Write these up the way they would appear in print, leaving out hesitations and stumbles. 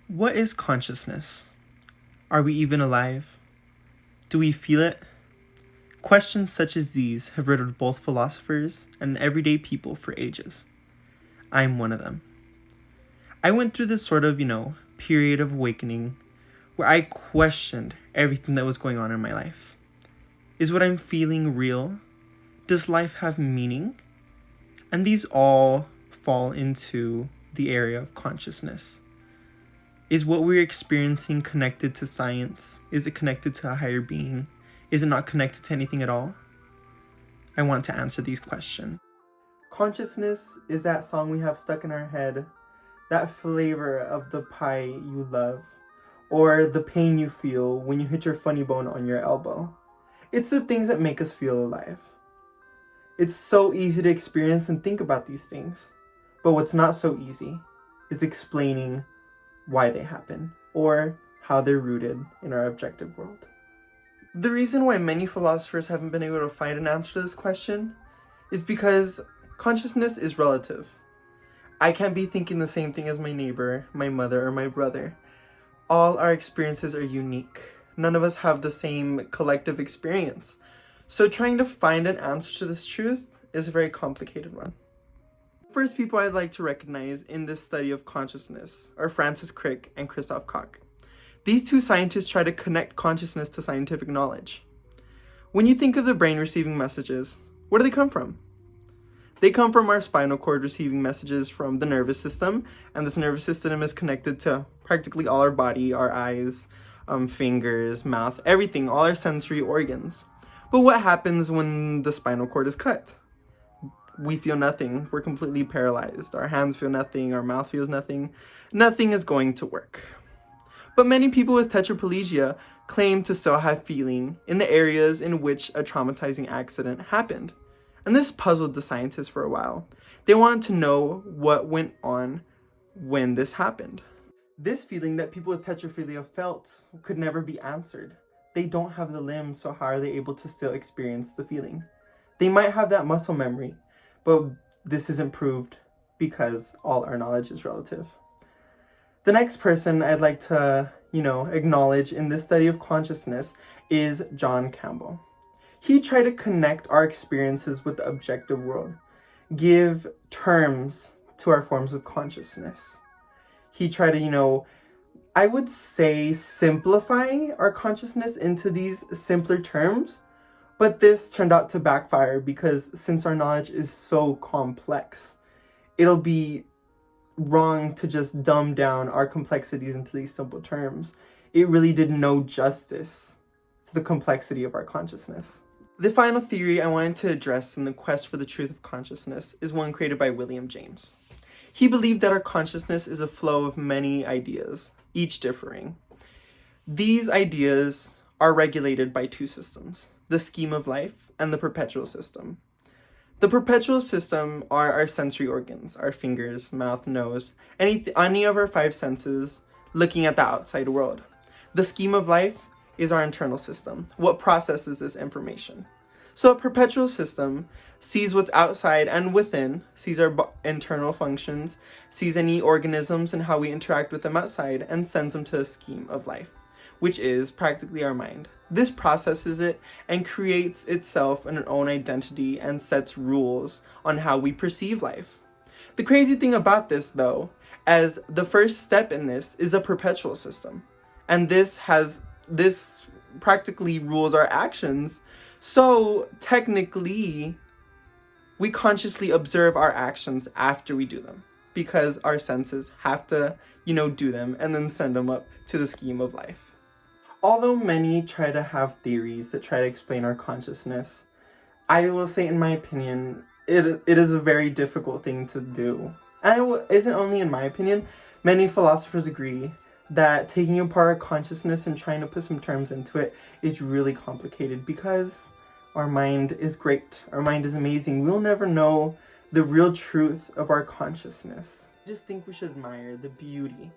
What is consciousness? Are we even alive? Do we feel it? Questions such as these have riddled both philosophers and everyday people for ages. I'm one of them. I went through this sort of, period of awakening where I questioned everything that was going on in my life. Is what I'm feeling real? Does life have meaning? And these all fall into the area of consciousness. Is what we're experiencing connected to science? Is it connected to a higher being? Is it not connected to anything at all? I want to answer these questions. Consciousness is that song we have stuck in our head, that flavor of the pie you love, or the pain you feel when you hit your funny bone on your elbow. It's the things that make us feel alive. It's so easy to experience and think about these things, but what's not so easy is explaining why they happen or how they're rooted in our objective world. The reason why many philosophers haven't been able to find an answer to this question is because consciousness is relative. I can't be thinking the same thing as my neighbor, my mother, or my brother. All our experiences are unique. None of us have the same collective experience. So trying to find an answer to this truth is a very complicated one. First people I'd like to recognize in this study of consciousness are Francis Crick and Christoph Koch. These two scientists try to connect consciousness to scientific knowledge. When you think of the brain receiving messages, where do they come from? They come from our spinal cord receiving messages from the nervous system, and this nervous system is connected to practically all our body, our eyes, fingers, mouth, everything, all our sensory organs. But what happens when the spinal cord is cut? We feel nothing. We're completely paralyzed. Our hands feel nothing. Our mouth feels nothing. Nothing is going to work. But many people with tetraplegia claim to still have feeling in the areas in which a traumatizing accident happened. And this puzzled the scientists for a while. They wanted to know what went on when this happened. This feeling that people with tetraplegia felt could never be answered. They don't have the limbs, so how are they able to still experience the feeling? They might have that muscle memory, but this isn't proved because all our knowledge is relative. The next person I'd like to, acknowledge in this study of consciousness is John Campbell. He tried to connect our experiences with the objective world, give terms to our forms of consciousness. He tried to, I would say simplify our consciousness into these simpler terms, but this turned out to backfire because since our knowledge is so complex, it'll be wrong to just dumb down our complexities into these simple terms. It really did no justice to the complexity of our consciousness. The final theory I wanted to address in the quest for the truth of consciousness is one created by William James. He believed that our consciousness is a flow of many ideas, each differing. These ideas are regulated by two systems, the scheme of life and the perpetual system. The perpetual system are our sensory organs, our fingers, mouth, nose, any of our five senses looking at the outside world. The scheme of life is our internal system, what processes this information. So a perpetual system sees what's outside and within, sees our internal functions, sees any organisms and how we interact with them outside, and sends them to a scheme of life, which is practically our mind. This processes it and creates itself an own identity and sets rules on how we perceive life. The crazy thing about this, though, as the first step in this is a perpetual system. And this practically rules our actions. So technically, we consciously observe our actions after we do them because our senses have to, do them and then send them up to the scheme of life. Although many try to have theories that try to explain our consciousness, I will say, in my opinion, it is a very difficult thing to do. And it isn't only in my opinion. Many philosophers agree that taking apart our consciousness and trying to put some terms into it is really complicated because our mind is great. Our mind is amazing. We'll never know the real truth of our consciousness. I just think we should admire the beauty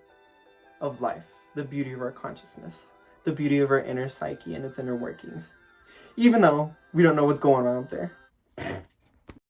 of life, the beauty of our consciousness, the beauty of our inner psyche and its inner workings, even though we don't know what's going on up there.